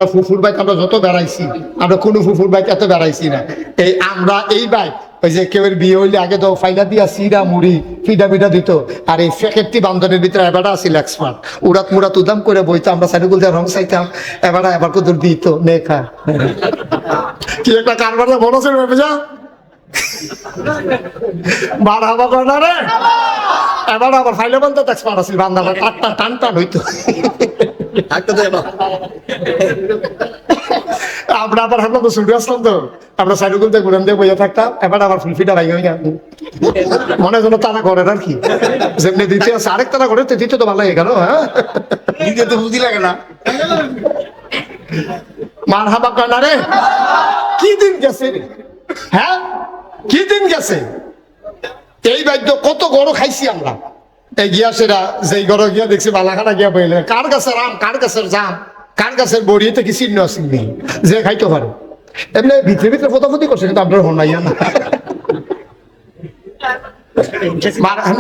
ফুফুর bike আমরা যত বেড়াইছি, আমরা কোনো ফুফুর বাইক এত বেড়াইছি না। এই আমরা এই বাইক ওই যে কেউ বিয়ে হইলে আগে তো ফাইলা দিয়া সিরা মুড়ি ফিডা ফিডা দিত, আর এই ফ্যাকেটটি বান্ধনের ভিতরে এবারটা আসছিল এক্সপার্ট, উড়াত মুড়াত উদাম করে বইতাম, আমরা সাইডে গুলতে রং চাইতাম, এবার কত দিত নেখা কি একটা কারবার বড় ছিল যা বার হাবা করে না রে। এবার আবার ফাইলে বান্ধব এক্সপার্ট আসছিল, বান্ধব টান টান টান হইতো। আমরা আবার হামলাম তো ছুটে আসলাম, তো আমরা সাইডুল থেকে ঘুরান দিয়ে বইয়া থাকতাম, এবার আবার ফুলফিটা ভাই হয়ে গেল মনে যেন তারা করে আর কি, যেমনি দিতে আছে আরেক তারা করে দিতে তো ভালো হয়ে গেল। হ্যাঁ দিতে তো বুঝি লাগে না, মার হাবা কানা রে। কি দিন গেছে রে, হ্যাঁ কি দিন গেছে। এই বাদ্য কত গরু খাইছি আমরা, এই গিয়া সেরা যেই গরু গিয়া দেখছি বালাখানা গিয়া বইলে কার গাছের আম, কার গাছের জাম, কার গাছের বড়িতে কি চিহ্ন আছে যে খাইতে পারে। এমনি ভিতরে ভিতরে ফোটাফুটি করছে, কিন্তু আপনার হনাইয়া না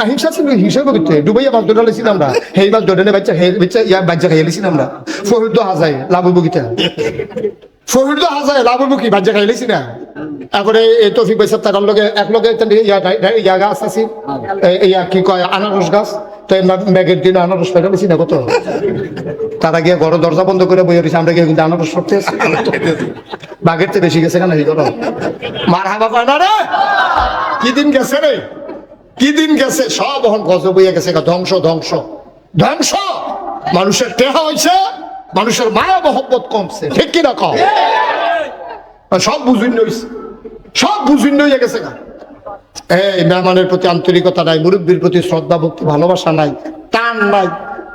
হিংসা ছিল, হিংসা করতে ডুবাইয়া মাছ ধরে লেছিলাম আমরা, সেই মাছ ধরে বাচ্চা বাচ্চা খাইয়া লেছিলাম আমরা। ফহির তো হাজায় লাভের বগিটা, ফহির তো হাজায় লাভের বকি বাচ্চা খাই লেছি না। তারপরে এই তৌফিক ভাই সাহেব তার লগে এক লগে ইয়া গাছ আছে, ইয়া কি কয় আনারস গাছ, তো মেঘের দিন আনারস পাইটা বেশি না কত, তারা গিয়ে ঘর দরজা বন্ধ করে বইয়ে রয়েছে, আমরা গিয়ে কিন্তু আনারস করতে বাঘের চেয়ে বেশি গেছে কেন এই ঘর। মার হাবা পায় না রে, কি দিন গেছে রে, কি দিন গেছে, সব এখন গজ বইয়ে গেছে, ধ্বংস ধ্বংস ধ্বংস। মানুষের টেহা হয়েছে, মানুষের মায়া মহব্বত কমছে, ঠিক কিনা কম, সব বুঝুন হয়েছে, সব বুঝুন হয়ে গেছে। এই মেহমানের প্রতি আন্তরিকতা নাই, মুরব্বীর প্রতি শ্রদ্ধা ভক্তি ভালোবাসা নাই, টান নাই।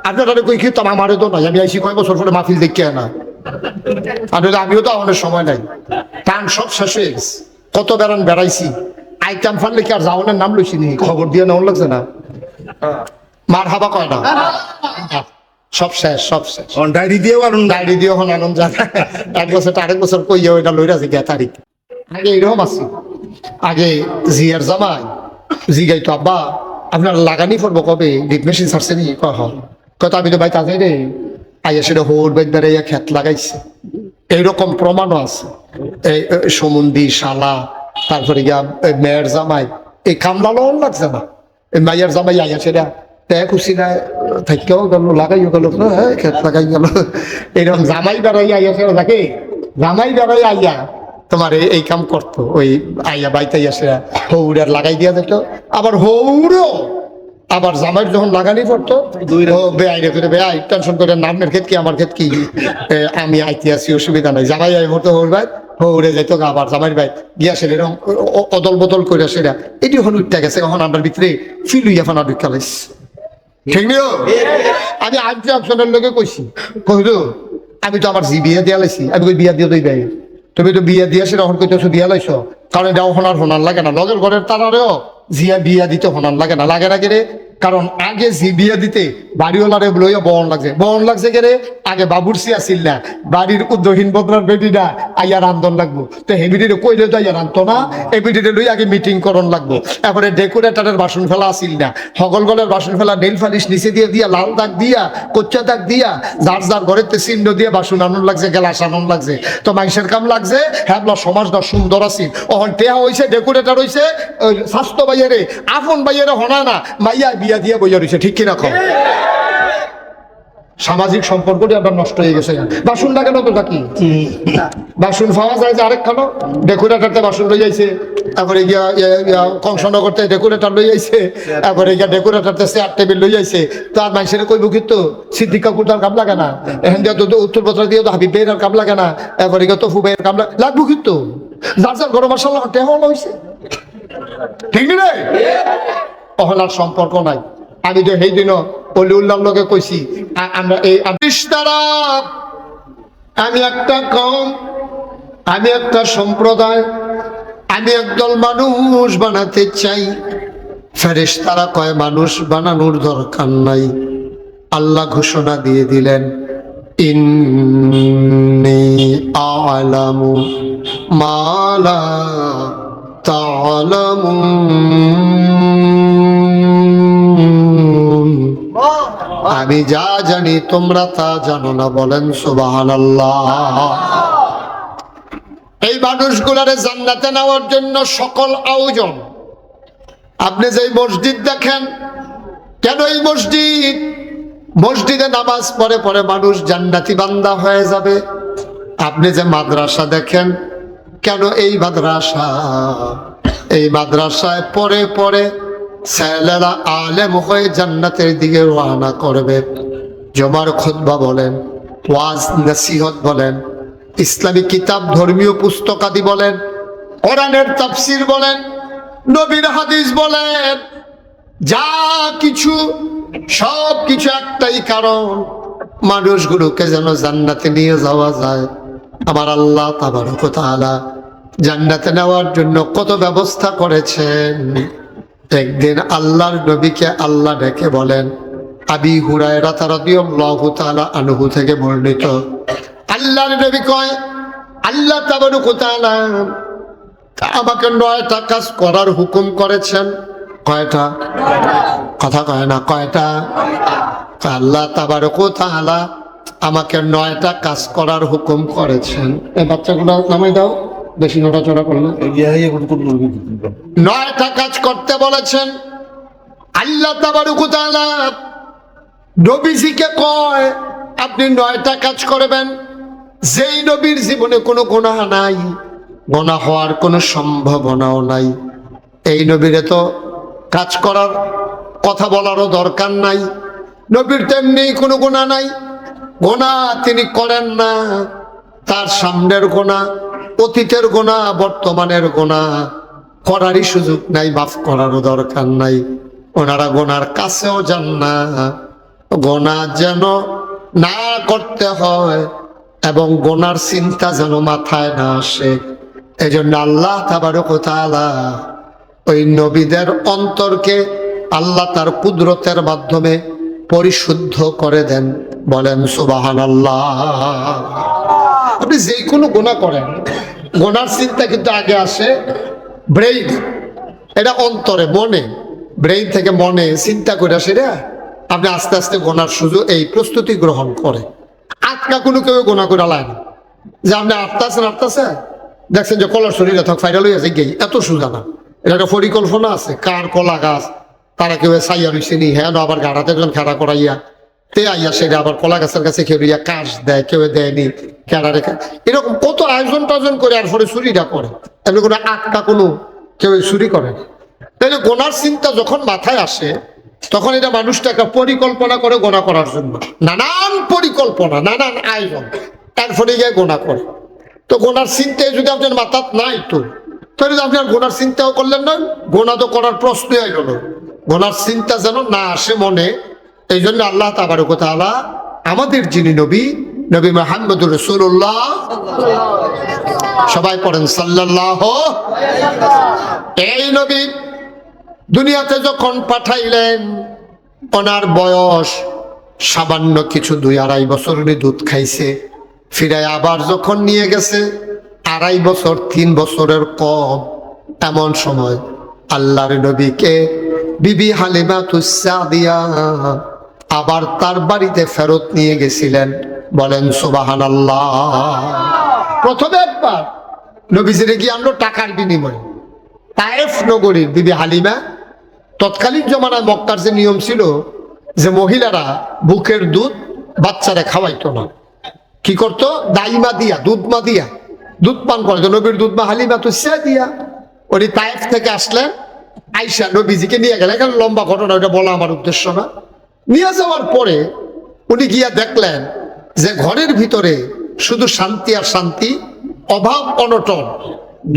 আপনারা কই খেতাম, আমারও তো নাই, আমি আইসি কয় বছর পরে মাহফিল দেখিয়া না, আমিও তো আমাদের সময় নাই, টান সব শেষ হয়ে গেছে। কত বেড়ান বেড়াইছি, আইটাম ফানলে কি আর যাওয়ানের নাম লইছি নি, খবর দিয়ে নেওয়ার লাগছে না, মার হাবা কয় না, সব শেষ সব শেষ। ডায়েরি দিয়েও আনন্দ, ডায়েরি দিয়েও এখন আনন্দ জানা, এক বছর আরেক বছর কইয়া ওইটা লইরা যে তারিখ। আগে এরকম আছে, আগে জিয়ার জামাই জিগাইতো আব্বা আপনার লাগানি পড়বো কবে, ডিপ মেশিন ছাড়ছে নি, কত আমি তো ভাই তাদের রে আইয়া সেটা হোর বেদ বেড়াইয়া খেত লাগাইছে। এইরকম প্রমাণও আছে, এই সমুন্দি শালা, তারপরে গিয়া মেয়ের জামাই, এই কামলা লোন লাগছে না, এই মাইয়ার জামাই আইয়া সেটা খুশি না থাকেও গেল, লাগাইও গেল, হ্যাঁ খেত লাগাই গেল। এইরকম জামাই বেড়াই আইয়া সেটা থাকে, জামাই বেড়াই আইয়া তোমার এই কাম করতো, ওই আইয়া বাইতে সেরা হৌর আর লাগাই দিয়া যেত। আবার হৌরও আবার জামাইয়ের যখন লাগানি পড়তো, বেআইনে করে বেআই টেনশন করে, নামের ক্ষেত কি আমার ক্ষেত কি, আমি আইতে আসি অসুবিধা নাই, জামাই আই হতো হৌর ভাই হৌরে যাইতো, আবার জামাইয়ের ভাই গিয়া সেটা এরকম অদল বদল করে সেরা। এটি হল উঠতে গেছে, এখন আমার ভিতরে ফিল হইয়া ফানা ঢুকা লাইছে, ঠিক নিও। আমি আইটি অপশনের লোকে কইছি, কইল আমি তো আমার জি বিয়ে দিয়া লাইছি, আমি কই বিয়া দিয়ে দই ভাই, তুমি তো বিয়া দিয়ে সেটা এখন কইতেছো দিয়া লাইছ, কারণ এটাও হোনার লাগে না, লগের ঘরের তারারেও জিয়া বিয়া দিতে হোনার লাগে না, লাগে না কে রে, কারণ আগে জি বিয়া দিতে বাড়িওয়ালারে লইয়া বহন লাগছে কে রে, আগে বাবুরসি আসিল না, বাড়ির উদ্যোগহীন বদলার বেটিটা আইয়া রান্ধন লাগবো, তো হে বিটিরে কইলে তো আইয়া রান্ধতো না, এই বিটিরে লই আগে মিটিং করন লাগবো, তারপরে ডেকোরেটারের বাসন ফেলা আসিল না, হগল গলের বাসন ফেলা, নেল ফালিশ নিচে দিয়ে দিয়া, লাল দাগ দিয়া, কোচ্চা দাগ দিয়া, যার যার ঘরের চিহ্ন দিয়ে বাসন আনন লাগছে, গেলাস আনন লাগছে, তো মানুষের কাম লাগছে, হ্যাঁ সমাজটা সুন্দর আছিল। অহন টেহা হয়েছে, ডেকোরেটার হয়েছে, স্বাস্থ্য বাইয়ারে আপন বাইয়ারে হনা না, মাইয়া বিয়া দিয়ে বইয়া রয়েছে, ঠিক কিনা কম। সামাজিক সম্পর্কটি আপনার নষ্ট হয়ে গেছে। বাসন লাগে না তো নাকি, বাসন পাওয়া যায় যে আরেক খানো, ডেকোরেটারতে বাসন লই যাইছে, তারপরে গিয়া কংসনগরতে ডেকোরেটার লই যাইছে, তারপরে গিয়া ডেকোরেটারতে চেয়ার টেবিল লই যাইছে, তার মানুষের কইব কিন্তু সিদ্দিক কাকুর তার কাম লাগে না, এখন দিয়া তো উত্তর বছর দিয়ে তো হাবিব ভাইয়ের কাম লাগে না, তারপরে গিয়া তফু ভাইয়ের কাম লাগবো কিন্তু, যার যার ঘরে মার্শাল্লাহ টেহা হইছে, ঠিক নি রে, তখন আর সম্পর্ক নাই। আমি তো সেই দিনও অলিউল্লাহ লোকে কইছি, আমরা এই দ্বারা আমি একটা কম, আমি একটা সম্প্রদায়, আমি একদল মানুষ বানাতে চাই। ফেরেশতারা কয় মানুষ বানানোর দরকার নাই, আল্লাহ ঘোষণা দিয়ে দিলেন ইন্নী আ'লামু মা লা তা'লামুন। আমি যা জানি তোমরা তা জানো না, বলেন সুবহানাল্লাহ। এই মানুষগুলারে জান্নাতে নেওয়ার জন্য সকল আয়োজন। আপনি যে মসজিদ দেখেন, কেন এই মসজিদে নামাজ পড়ে পড়ে মানুষ জান্নাতি বান্দা হয়ে যাবে। আপনি যে মাদ্রাসা দেখেন, কেন এই মাদ্রাসায় পড়ে পড়ে ছেলেরা আলেম হয়ে জান্নাতের দিকে রওনা করবে। জুমার খুতবা বলেন, ওয়াজ নসিহত বলেন, ইসলামী কিতাব ধর্মীয় পুস্তকাদি বলেন, কোরআনের তাফসীর বলেন, নবীর হাদিস বলেন, যা কিছু সব কিছু একটাই কারণ, মানুষগুলোকে যেন জান্নাতে নিয়ে যাওয়া যায়। আমার আল্লাহ তাবারক ওয়া তাআলা জান্নাতে নেওয়ার জন্য কত ব্যবস্থা করেছেন। একদিন আল্লাহর নবীকে আল্লাহ ডেকে বলেন, আবি হুরায়রা রাদিয়াল্লাহু তাআলা আনহু থেকে বর্ণিত, আল্লাহর নবী কয়, আল্লাহ তাবারক ওয়া তাআলা আমাকে 9টা কাজ করার হুকুম করেছেন। কয়টা? কথা কয় না, কয়টা? আল্লাহ তাবারক ওয়া তাআলা আমাকে 9টা কাজ করার হুকুম করেছেন। এই বাচ্চাগুলো নামাই দাও, বেশি নড়াচড়া করলে। 9টা কাজ করতে বলেছেন আল্লাহ তাবারক ওয়া তাআলা। নবীজিকে কয় আপনি 9টা কাজ করবেন। যেই নবীর জীবনে কোনো গুনাহ নাই, গুনাহ হওয়ার কোনো সম্ভাবনাও নাই, এই নবীরে তো কাজ করার কথা বলারও দরকার নাই। নবীর তেমনি কোনো গুনাহ নাই, গুনাহ তিনি করেন না। তার সামনের গুনাহ, অতীতের গুনাহ, বর্তমানের গুনাহ করারই সুযোগ নাই, মাফ করারও দরকার নাই। ওনারা গুনার কাছেও যান না। গুনাহ যেন না করতে হয় এবং গুনার চিন্তা যেন মাথায় না আসে, এজন্য আল্লাহ তাবারক ওয়া তাআলা ওই নবীদের অন্তরকে আল্লাহ তার কুদরতের মাধ্যমে পরিশুদ্ধ করে দেন। বলেন সুবহানাল্লাহ। আপনি যে কোনো গুনাহ করেন, গুনার চিন্তা কিন্তু আগে আসে ব্রেইন, এটা অন্তরে, মনে, ব্রেইন থেকে মনে চিন্তা করে সেটা আপনি আস্তে আস্তে গুনার সুযোগ এই প্রস্তুতি গ্রহণ করে। আটকা কোনো কেউ গুনাহ করে লায় না, যে আপনি আটতাছেন দেখছেন যে কলার শরীরে থাক ফাইরাল হয়ে আছে গেই, এত সোজা না। এটা একটা পরিকল্পনা আছে। কার কলা গাছ তারা কেউ সাইয়া রয়েছে নি, হ্যাঁ আবার গাড়াতে যখন খেড়া করাইয়া তে আইয়া সেটা আবার কলা গাছের কাছে কেউ ইয়া কাশ দেয়, কেউ দেয়নি, খেড়া রেখা, এরকম কত আয়োজন টায়োজন করে আর পরে চুরিটা করে। এমনি কোনো আটকা কোনো কেউ চুরি করে। তাহলে গোনার চিন্তা যখন মাথায় আসে, তখন এটা মানুষটা একটা পরিকল্পনা করে গোনা করার জন্য, নানান পরিকল্পনা, নানান আয়োজন, তারপরে গিয়ে গোনা করে। তো গোনার চিন্তায় যদি আপনার মাথাত নাই, তো তাহলে আপনি আর গোনার চিন্তাও করলেন না, গোনা তো করার প্রশ্নই আইল না। গোনার চিন্তা যেন না আসে মনে, এই জন্য আল্লাহ তাবারক ওয়া তাআলা আমাদের যিনি নবী, নবী মুহাম্মদুর রাসূলুল্লাহ, সবাই পড়েন সাল্লাল্লাহু, এই নবী দুনিয়াতে যখন পাঠাইলেন, ওনার বয়স সামান্য কিছু 2-2.5 বছর দুধ খাইছে। ফিরে আবার যখন নিয়ে গেছে 2.5 বছর, 3 বছরের কম, এমন সময় আল্লাহর নবীকে বিবি হালিমাতুস সাদিয়া আবার তার বাড়িতে ফেরত নিয়ে গেছিলেন। বলেন সুবহানাল্লাহ। প্রথমে একবার নবীজিরে গিয়ে আনলো টাকার বিনিময়ে। তায়েফ নগরীর বিবি হালিমা, তৎকালীন জমানায় মক্কার যে নিয়ম ছিল যে মহিলারা বুকের দুধ বাচ্চারা খাওয়াইতো না, কি করতো? দাইমা দিয়া, দুধমা দিয়া দুধ পান করতো। নবীর দুধমা হালিমা তো সে দিয়া উনি তায়েফ থেকে আসলেন, আইসা নবীজিকে নিয়ে গেলেন। এখানে লম্বা ঘটনা, ওটা বলা আমার উদ্দেশ্য না। নিয়ে যাওয়ার পরে উনি গিয়া দেখলেন যে ঘরের ভিতরে শুধু শান্তি আর শান্তি, অভাব অনটন,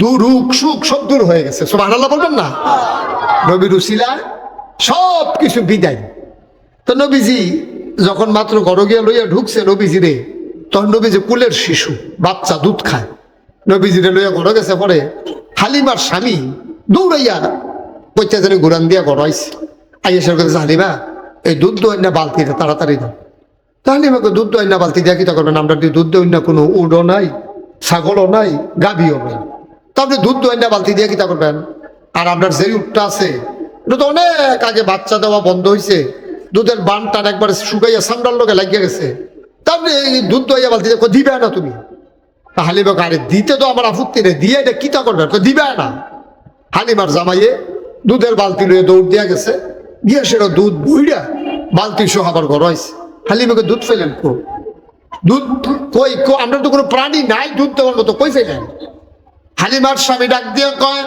দুরুক সুখ সব দূর হয়ে গেছে। সুবহানাল্লাহ বলবেন না? নবীর উসিলায় সব কিছু বিদায়। তো নবীজি যখন মাত্র ঘর গিয়া লইয়া ঢুকছে নবীজিরে, তখন নবীজি কুলের শিশু, বাচ্চা দুধ খায়। নবীজিরে লইয়া ঘরে গেছে, পরে হালিমার স্বামী দৌড়াইয়া কইতে জানি ঘুরান দিয়া ঘর আইছে। আইয়া সে বলছে, হালিমা এই দুধ দই না বালতিটা তাড়াতাড়ি দাও। তাহলে আমাকে দুধ দই না বালতি দিয়া কিতা করবেন? আমরা দুধ দই না কোনো উডও নাই, ছাগলও নাই, গাভীও নাই, তো আপনি দুধ দই না বালতি দিয়া কিতা করবেন? আর আপনার যে উটটা আছে এটা তো অনেক আগে বাচ্চা দেওয়া বন্ধ হয়েছে, দুধের বানটার একবার শুকাইয়া সামরার লোকে লাগিয়ে গেছে। তারপরে এই দুধ দইয়া বালতি দিবে না তুমি। হালিমা আরে দিতে তো আমার আপত্তি নেই, দিয়ে এটা কিতা করবে, দিবে না। হালিমার জামাইয়ে দুধের বালতি লইয়ে দৌড় দিয়া গেছে, গিয়ে সেটা দুধ বইরা বালতি সহ আবার ঘর হয়েছে। হালিমাকে দুধ ফেলেন দুধ কই, আমরা তো কোনো প্রাণী নাই দুধ দেওয়ার মতো, কই ফেলেন? হালিমার স্বামী ডাক দিয়ে কয়,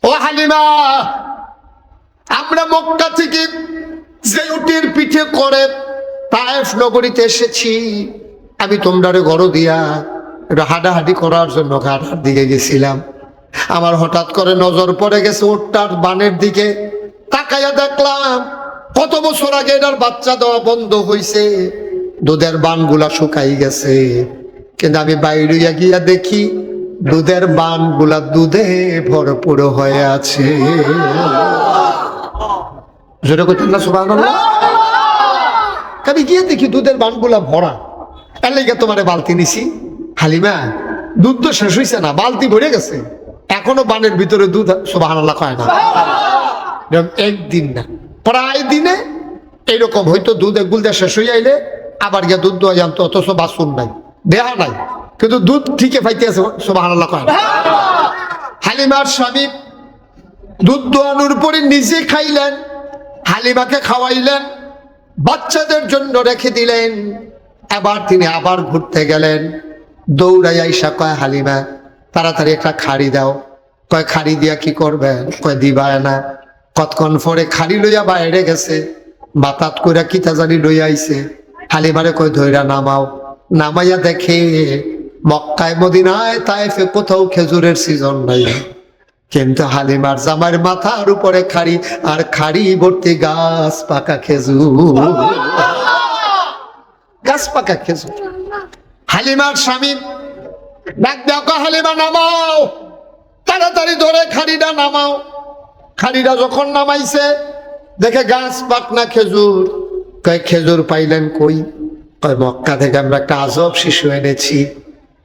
ও হালিমা, আমরা মক্কা থেকে যে উটের পিঠে করে তায়েফ নগরীতে এসেছি, আমি তোমরা ঘর দিয়া এটা হাঁটাহাঁটি করার জন্য ঘাটার দিকে গেছিলাম। আমার হঠাৎ করে নজর পড়ে গেছে উটটার বানের দিকে। তাকাইয়া দেখলাম কত বছর আগে এটার বাচ্চা দেওয়া বন্ধ হয়েছে, দুধের বানগুলা শুকাই গেছে। কিন্তু আমি বাইরে গিয়া দেখি দুধের বানগুলা দুধে ভরপুর হয়ে আছে। জোরে করতেন না সুবহানাল্লাহ? আমি গিয়ে দেখি দুধের বানগুলা ভরা। এর লেগে তোমারে বালতি নিছি। হালিমা, দুধ তো শেষ হয়েছে না, বালতি ভরে গেছে, এখনো বানের ভিতরে দুধ। সুবহানাল্লাহ কয় না? একদিন না, প্রায় দিনে এইরকম হয়তো দুধ একগুলটা শেষ হয়ে আইলে আবার গিয়ে দুধ দোয়া জানতো, অথচ বাসন নাই, দেহা নাই, কিন্তু দুধ ঠিকই পাইতে আছে। সুবহানাল্লাহ কয় না? হালিমার স্বামী দুধ দোয়ানোর পরে নিজে খাইলেন, হালিমাকে খাওয়াইলেন, বাচ্চাদের জন্য রেখে দিলেন। এবার তিনি আবার ঘুরতে গেলেন। দৌড়াই আইসা কয়, হালিমা তাড়াতাড়ি একটা খাড়ি দাও। কয়, খাড়ি দিয়া কি করবে? কয়, দিবায় না। কতক্ষণ পরে খাড়ি লইয়া বাইরে গেছে, বাতাত কইরা কিতা জানি লইয়া আইছে। হালিমারে কয়, ধইরা নামাও। নামাইয়া দেখে মক্কায় মদিনায় তায়েফে কোথাও খেজুরের সিজন নাই, কিন্তু হালিমার জামার মাথার উপরে খাড়ি, আর খাড়ি ভর্তি গাছ পাকা খেজুর, গাছ পাকা খেজুর। হালিমার স্বামী ডাক দেখো, হালিমা নামাও, তাড়াতাড়ি ধরে খাড়িটা নামাও। খাড়িটা যখন নামাইছে দেখে গাছ পাকনা খেজুর। কয়, খেজুর পাইলেন কই? কয়, মক্কা থেকে আমরা একটা আজব শিশু এনেছি,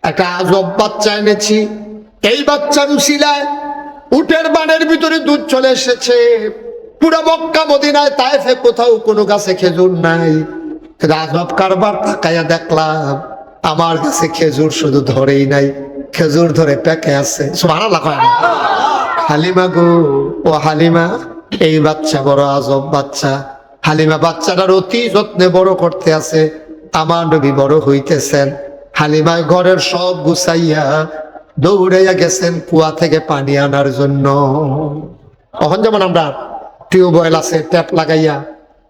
একটা আজব বাচ্চা এনেছি। এই বাচ্চার উসিলায় উটের বানের ভিতরে দুধ চলে এসেছে। পুরো মক্কা মদিনায় তায়েফে কোথাও কোনো গাছে খেজুর নাই। আজব কারবার। তাকাইয়া দেখলাম আমার কাছে খেজুর শুধু ধরেই নাই, খেজুর ধরে পেকে আছে। সুবহানাল্লাহ কয় না? হালিমা গো, ও হালিমা, এই বাচ্চা বড় আজব বাচ্চা। হালিমা বাচ্চাটার অতি যত্নে বড় করতে আছে। আমার নবী বড় হইতেছেন। হালিমায় ঘরের সব গুছাইয়া দৌড়াইয়া গেছেন কুয়া থেকে পানি আনার জন্য। তখন যেমন আমরা টিউবওয়েল আছে, ট্যাপ লাগাইয়া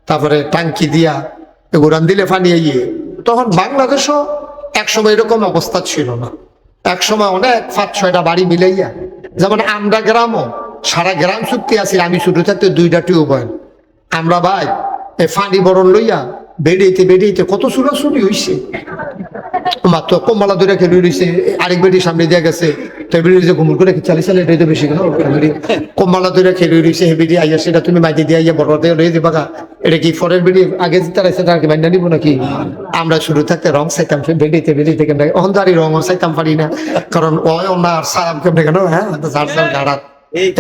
তারপরে টাঙ্কি দিয়া এগুলান দিলে পানি আইয়ে, তখন বাংলাদেশও একসময় এরকম অবস্থা ছিল না। একসময় অনেক 5-6টা বাড়ি মিলাইয়া, যেমন আমরা গ্রামও সারা গ্রাম চুক্তি আছে। আমি ছোট থাকতে 2টা টিউবওয়েল, আমরা ভাই এই পানি বরণ লইয়া বেড়িয়েতে বেড়িয়েতে কত চুরাচুরি হয়েছে। মাত্র কমলা ধরে খেলে রয়েছে, আরেক বেটির সামনে দিয়ে গেছে, যে ঘুমুর করে চালি চালে এটা বেশি কেন কমলা ধরে খেলে রয়েছে। হে বেটি আইয়া সেটা তুমি মাইতে দিয়ে আইয়া বড় রয়ে দিবা। এটা কি ফরের বেটি আগে তারাইছে, তার কি মাইনা নিবো নাকি? আমরা শুরু থাকতে রং চাইতাম বেড়িতে বেড়িতে কেন, এখন দাঁড়ি রঙ চাইতাম পারি না, কারণ ওনার সারাম কেমন কেন। হ্যাঁ, যার যার গাড়াত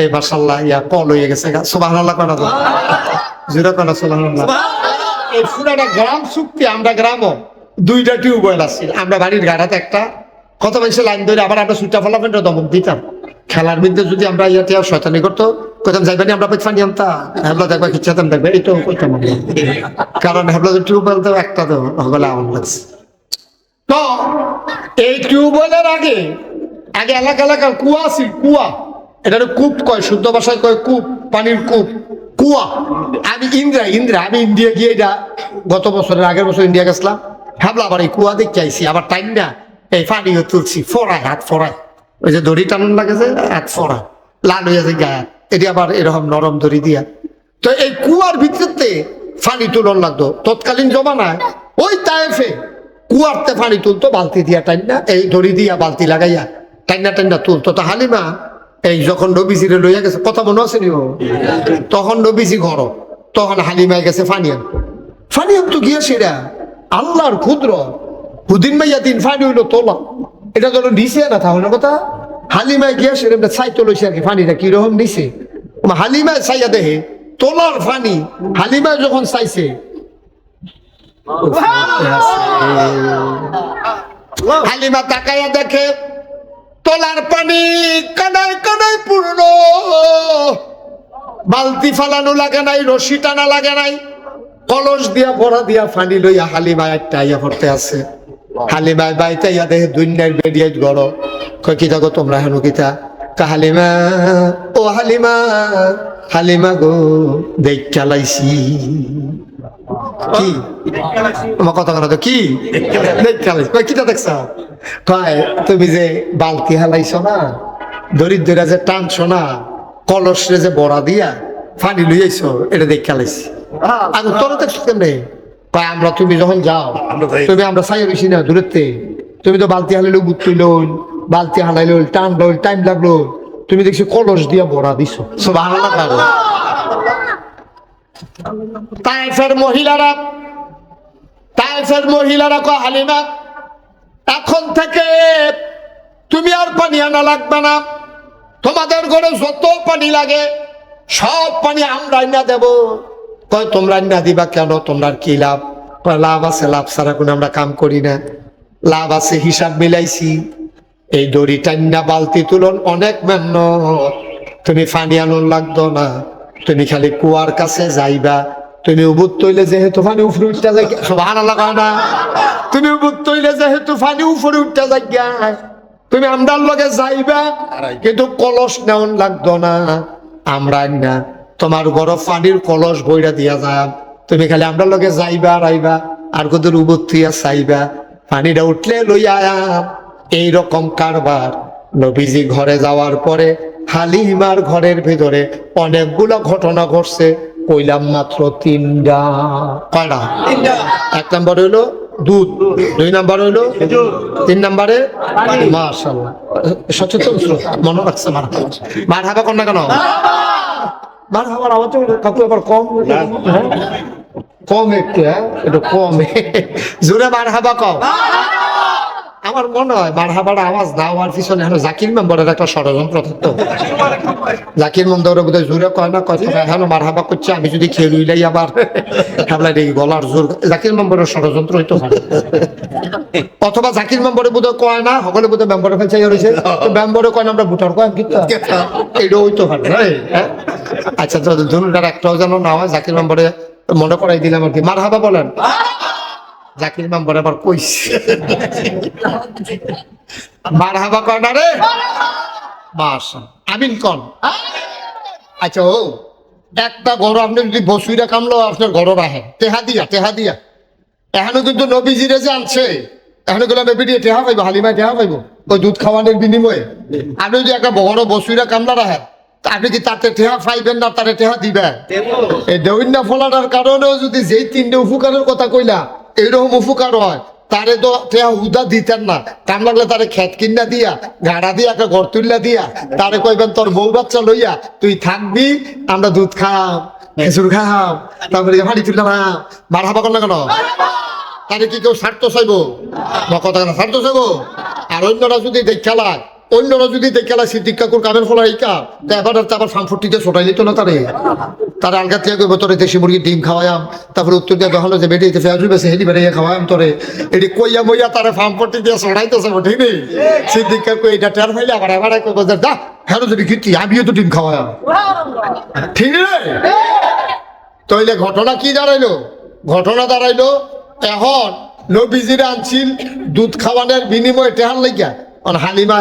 এই মাশাআল্লাহ ইয়া কল হয়ে গেছে। সুবহানাল্লাহ কনা তো জোরে কনা সুবহানাল্লাহ। এই পুরাটা গ্রাম চুক্তি, আমরা গ্রামও 2টা টিউবওয়েল আছে। আমরা বাড়ির গাড়াতে একটা, কত বেশি লাইন ধরে আবার আমরা সুইটা ফলাফেন্ট দমক দিতাম। খেলার মধ্যে যদি আমরা ইয়াতে শয়তানি করতো, কইতাম যাইবানি আমরা পানি আনতা, হেবলা দেখবা খিচাতাম, দেখবে এইটাও কইতাম। কারণ হেবলা টিউবওয়েল তো একটা তো হলে আমার লাগছে। তো এই টিউবওয়েলের আগে আগে এলাকা এলাকার কুয়া আছে, কুয়া, এটা কূপ কয়, শুদ্ধ ভাষায় কয় কূপ, পানির কূপ, কুয়া। আমি আমি ইন্ডিয়া গিয়ে এটা গত বছরের আগের বছর ইন্ডিয়া গেছিলাম। ভাবলাম আবার এই কুয়া দেখতে আইসি, আবার টাইম না, এই পানিও তুলছি, ফোড়ায় হাত ফোড়ায়, ওই যে দড়ি টানুন লাগেছে হাত ফোড়ায়, লাল হয়ে যায় গায়ে, এটি আবার এরকম নরম দড়ি দিয়া। তো এই কুয়ার ভিতরতে পানি তুলন লাগতো তৎকালীন জমানায়। ওই তায়েফে কুয়ারতে পানি তুলতো বালতি দিয়া, টাইম না এই দড়ি দিয়া বালতি লাগাইয়া টাইনা টাইনা তুলতো। তো হালিমা এই যখন নবীজিরে লইয়া গেছে, কথা মনে আছে নি? তখন নবীজি ঘর, তখন হালিমায় গেছে ফানি আনতো গিয়া সেটা আল্লাহর ক্ষুদ্র হুদিন মাইয়া দিন ফানি হইলো তোলা, এটা ধরো নিচে না তাহলে কথা। হালিমায় গিয়া সেটা চাইতো লইছে আর কি, ফানিটা কিরকম নিচে। হালিমায় চাইয়া দেখে তোলার পানি হালিমা যখন চাইছে, হালিমা তাকাইয়া দেখে তোলার পানি কানায় কানায় পূর্ণ, বালতি ফালানো লাগে নাই, রশি টানা লাগে নাই, কলস দিয়া ভরা দিয়া পানি লইয়া হালিমা একটা আইয়া পড়তে আছে। হালিমায় বাইতে ইয়া দেখে দুনিয়ার বেরিয়ে গড় কয় কিতা গো তোমরা হেন কিতা? হালিমা ও হালিমা, হালিমা গো দেখ চালাইছি। কি আমার কথা কথা কি দেখ চালাইছি? কয় কিতা দেখছ? কয় তুমি যে বালতি হালাইছো না, দরিদ্ররা যে টানছো না, কলসরে যে বড়া দিয়া পানি লইয়াইছো, এটা দেখ চালাইছি। আমি তোর দেখছো কেমনে? কয় আমরা তুমি যখন যাও তুমি আমরা চাই বেশি না দূরেতে, তুমি তো বালতি হালাইলো বুত্তি লইল, বালতি হালাইলো টান লইল, টাইম লাগলো, তুমি দেখছি কলস দিয়া বড়া দিছো। সুবহানাল্লাহ। তায়েফের মহিলারা কয় হালিমা এখন থেকে তুমি আর পানি আনা লাগবে না, তোমাদের ঘরে যত পানি লাগে সব পানি আমরা আইনা দেব। কয় তোমরা আইনা দিবা কেন? তোমরা কি লাভ? লাভ আছে, লাভ ছাড়া কোনো আমরা কাম করি না। লাভ আছে, হিসাব মিলাইছি, এই দড়ি টান্না বালতি তুলন অনেক মেহনত, তুমি পানি আনুন লাগতো না, তুমি খালি কুয়ার কাছে যাইবা, তুমি উবুত তৈলে যেহেতু পানি উপরে উঠতে যাই, সুবহানাল্লাহ কয় না? তুমি উবুত তৈলে যেহেতু পানি উপরে উঠতে যাই, তুমি আমরার লগে যাইবা, কিন্তু কলস নেওন লাগতো না, আমরা না তোমার বড় পানির কলস বইরা দিয়া যাম, তুমি খালি আমরার লগে যাইবা আর আইবা, আর কত উবুত থিয়া চাইবা, পানিটা উঠলে লইয়া আয়াম। এইরকম কারবার নবীজি ঘরে যাওয়ার পরে হালিমার ঘরের ভিতরে অনেকগুলো ঘটনা ঘটছে, কইলাম মাত্র 3টা। কয়টা? 1 নম্বর হইলো দুধ, 2 নম্বর হইলো, 3 নম্বরে মাশাআল্লাহ সচেতন শ্রোতা মনে রাখছে। মারহাবা কোন না কেন? মারহাবার আওয়াজ কাকু আবার কম কম একটু, একটু কম, জোরে মারহাবা কম। আমার মনে হয় মারহাবার আওয়াজ না হওয়ার পিছনে এখন জাকির মেম্বরের একটা ষড়যন্ত্র থাকতো। জাকির মেম্বরের বোধহয় জোরে কয় না, কথা এখন মারহাবা করছে, আমি যদি খেলুইলাই আবার খেলায় দেখি গলার জোর, জাকির মেম্বরের ষড়যন্ত্র হইতে পারে। অথবা জাকির মেম্বরে বোধহয় কয় না, সকলে বোধহয় মেম্বরের ফেলছে রয়েছে, মেম্বরে কয় না আমরা ভোটার কয়, এইটাও হইতে পারে। আচ্ছা, ধনুটার একটাও যেন না হয়, জাকির মেম্বরে মনে করাই দিলাম আর কি। মারহাবা বলেন। জাকির মেম্বার আবার কইছে মারহাবা কয় না রে, আমিন কন। আচ্ছা, ও একটা ঘর আপনি যদি বসুইরা কামলো আপনার ঘর রাখে টেহা দিয়া এখনো কিন্তু নবীজিরে যে আনছে, এখনো গেলাম এবিডিয়ে টেহা পাইবো, হালিমায় টেহা পাইবো ওই দুধ খাওয়ানোর বিনিময়ে। আপনি যদি একটা বড় বসুইরা কামলা রাখেন, আপনি কি তাতে টেহা পাইবেন না তারে টেহা দিবেন? এই দেউন্না ফলাটার কারণেও যদি যেই 3টে উপকারের কথা কইলা এইরকম উপকার হয়, তারে তো টেহা হুদা দিতেন না, কাম লাগলে তারে খেত কিনা দিয়া, গাড়া দিয়া, একটা ঘর তুললা দিয়া, তারে কইবেন তোর বউ বাচ্চা লইয়া তুই থাকবি, আমরা দুধ খাম, খেজুর খাম, তারপরে হাঁড়ি তুললাম। মারহাবা কর না কেন? তারে কি কেউ স্বার্থ চাইবো? কথা কেন স্বার্থ চাইবো? আর অন্যরা যদি খেলায়, অন্যরা যদি দেখে সিদ্দিক কাকুর কামের ফলা এই কাম, এবার আবার ফার্মফুটিতে ছোটাই দিত না তারা আলগা থেকে কইব তোরে দেশি মুরগির ডিম খাওয়ায়াম, তারপরে উত্তর দিয়ে দেখালো যে বেটে ফেয়াজু বেছে হেলি বেড়ে খাওয়ায়াম তোরে, এটি কইয়া মইয়া তারা ফার্মফুটি দিয়ে ছড়াইতেছে, ঠিক নেই? সিদ্দিক কাকু এটা টের ফাইলে আবার এবার কইব যে দা হ্যাঁ যদি খিতি আমিও তো ডিম খাওয়ায়াম, ঠিক রে? তইলে ঘটনা কি দাঁড়াইলো? ঘটনা দাঁড়াইলো এখন নবীজিরা আনছিল দুধ খাওয়ানোর বিনিময়ে টেহার লাগিয়া,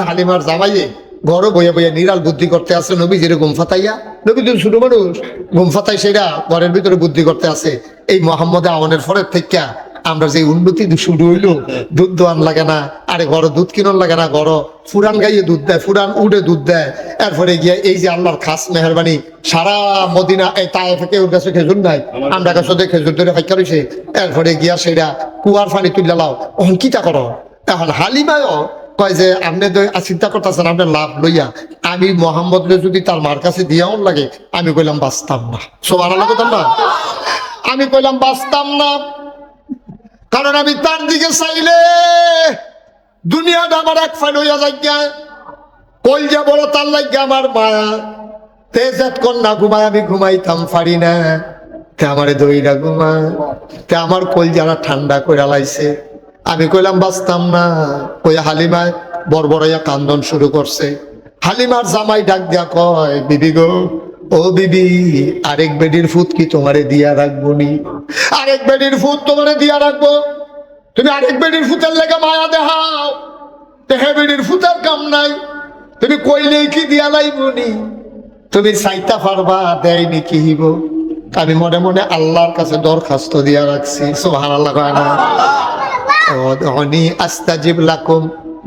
হালিমার জামাইয়ে ঘরে বইয়া বইয়া নিরাল বুদ্ধি করতে আছে, নবীজিরে ঘুম ফাতাইয়া, নবীজির ছোট মানুষ ঘুম ফাতাই সেটা ঘরের ভিতরে বুদ্ধি করতে আছে। এই মোহাম্মদে আওয়ানের ফরের থেকে আমরা যে উন্নতি শুরু হইলো, দুধ দোয়ান লাগে না, আরে ঘর দুধ কিনন লাগে না, ঘর ফুরান গাইয়ে দুধ দেয়, ফুরান উড়ে দুধ দেয়। এরপরে গিয়ে এই যে আল্লাহর খাস মেহরবানি, সারা মদিনা এই তায়েফে কেউ কাছে খেজুর নাই, আমরা কাছে খেজুর ধরে ফাইকা রয়েছে। এরপরে গিয়া সেটা কুয়ার পানি তুলে লাও, এখন কিটা করো? এখন হালিমায়ও কয় যে আপনি চিন্তা করতেছেন আপনার লাভ লইয়া, আমি মোহাম্মদ যদি তার মার কাছে দিয়াও লাগে, আমি কইলাম বাঁচতাম না। সুবহানাল্লাহ করতাম না? আমি কইলাম বাঁচতাম না, কারণ আমি তার দিকে চাইলে দুনিয়াটা আমার এক ফাইল হইয়া যায়, কলজা বড় তার লাগে আমার মায়া, তেজাত কন্যা ঘুমায়, আমি ঘুমাইতাম পারি না। তে আমারে দইরা ঘুমা, তে আমার কল যারা ঠান্ডা করে লাইছে। আমি কইলাম বাঁচতাম না। ওই হালিমায় বড়বড়াইয়া কান্দন শুরু করছে। হালিমার জামাই ডাক দিয়া কয়, বিবি গো, ও বিবি, আরেক বেডির ফুট কি তোমারে দিয়া রাখবো নি? আরেক বেডির ফুট তোমারে দিয়া রাখবো? তুমি আরেক বেডির ফুটের লেগে মায়া দেখাও, হে বেডির ফুটের কাম নাই, তুমি কইলেই কি দিয়া লাইবো নি? তুমি চাইতা পারবা দেয়নি কি হিব? আমি মনে মনে আল্লাহর কাছে দরখাস্ত দিয়া রাখছি। সুবহানাল্লাহ কয় না? ওনি আস্তাজিব লাকুম,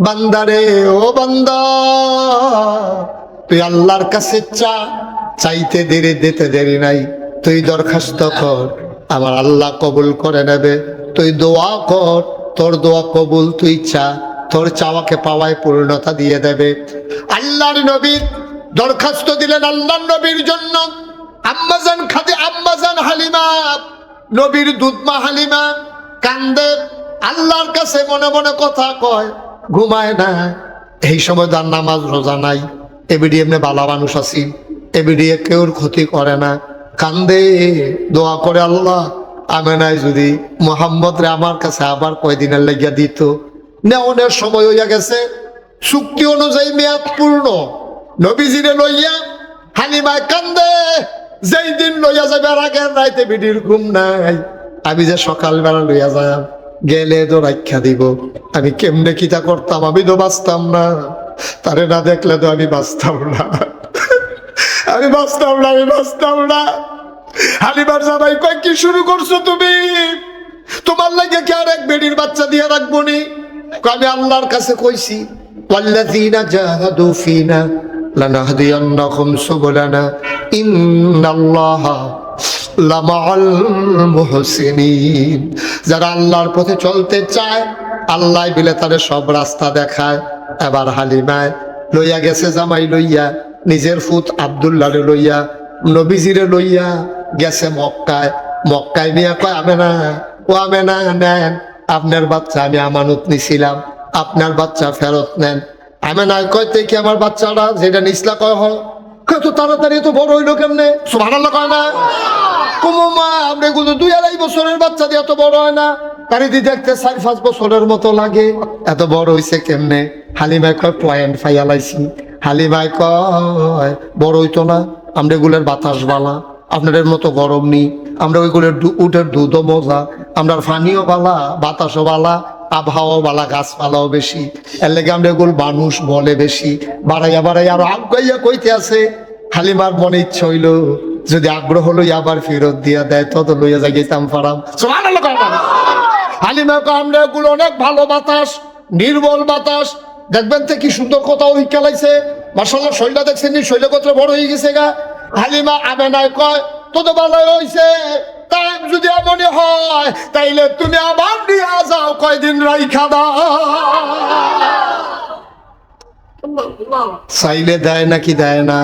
বান্দারে ও বান্দা, তুই আল্লাহর কাছে চা, চাইতে দেরি দিতে দেরি নাই। তুই দরখাস্ত কর, আমার আল্লাহ কবুল করে নেবে। তুই দোয়া কর, তোর দোয়া কবুল, তুই চা, তোর চাওয়াকে পাওয়ায় পূর্ণতা দিয়ে দেবে। আল্লাহর নবী দরখাস্ত দিলেন আল্লাহর নবীর জন্য। আম্মাজান আম্মাজান হালিমা, নবীর দুধমা হালিমা কান্দে, আল্লাহর কাছে মনে মনে কথা কয়, ঘুমায় না। এই সময় তার নামাজ রোজা নাই, এবিডি এমনি বালা মানুষ আছি, এবিডি কেউর ক্ষতি করে না, কান্দে, দোয়া করে, আল্লাহ আমেনায় যদি মোহাম্মদ রে আমার কাছে আবার কয়দিনের লাগিয়া দিত। নেওয়ানোর সময় হইয়া গেছে, চুক্তি অনুযায়ী মেয়াদ পূর্ণ। নবীজিরে লইয়া হালিমায় কান্দে, যেই দিন লইয়া যাবে আর আগের রাইতে বিডির ঘুম নাই। আমি যে সকালবেলা লইয়া যাই, গেলে তো রাখা দিব। আমি কেমনে কিতা করতাম? আমি তো বাঁচতাম না, তারে না দেখলে তো আমি বাঁচতাম না, আমি বাঁচতাম না, আমি বাঁচতাম না। হালিমার জামাই কয়, কি শুরু করছো তুমি? তোমার লাগে কি আর এক বেডির বাচ্চা দিয়ে রাখবো নি? আমি আল্লাহর কাছে কইছি, ওয়াল্লাযীনা জাহাদু ফীনা লানাহদিয়ান্নাহুম সুবুলানা ইন্নাল্লাহা লামাআল মুহসিনিন। যারা আল্লাহর পথে চলতে চায়, আল্লাহ বিলে তাদের সব রাস্তা দেখায়। এবার হালিমায় লইয়া গেছে জামাই লইয়া, নিজের ফুত আব্দুল্লাহরে লইয়া, নবীজিরে লইয়া গেছে মক্কায়। মক্কায় নিয়ে কয়, আমেনা, ও আমেনা, নেন আপনার বাচ্চা, আমি আমানত নিছিলাম, আপনার বাচ্চা ফেরত নেন। আমেনা কয়, তে কি আমার বাচ্চাটা যেটা নিসলা? কয়, কত তাড়াতাড়ি তো বড় হইলো কেমনে? সুবহানাল্লাহ কয় না? কুমুমা, আমরা এগুলো 2-2.5 বছরের বাচ্চা দিয়ে এত বড় হয় না, তারিদি দেখতে 4-5 বছরের মতো লাগে, এত বড় হইছে কেমনে? হালিমায় কয়, পয়েন্ট ফাইয়ালাইছি। হালিমায় কয়, বড় হইতো না, আমরা এগুলোর বাতাস বালা, আপনাদের মতো গরম নি, আমরা ওইগুলোর উটের দুধও মজা, আমরা পানিও বালা, বাতাসও বালা, আবহাওয়া বালা, গাছপালাও বেশি, এর লেগে আমরা এগুলো মানুষ বলে বেশি। বাড়াইয়া বাড়াইয়া আরো আগাইয়া কইতে আছে। হালিমার মনে ইচ্ছা হইল, যদি আগ্রহ লই আবার ফেরত দিয়া দেয়, তত লইয়া যাই গেতাম পারাম। হালিমা কয়, আমরা এগুলো অনেক ভালো বাতাস, নির্মল বাতাস, দেখবেন তো কি সুন্দর কথা ওই খেলাইছে, মাশাআল্লাহ, শৈলটা দেখছেন নি, শৈল কত বড় হয়ে গেছে গা। হালিমা আমেনায় কয়, তো ভালো হইছে, তাই যদি এমনই হয় তাইলে তুমি আবার নিয়ে যাও, কয়দিন রাইখা দাও। চাইলে দেয় নাকি দেয় না?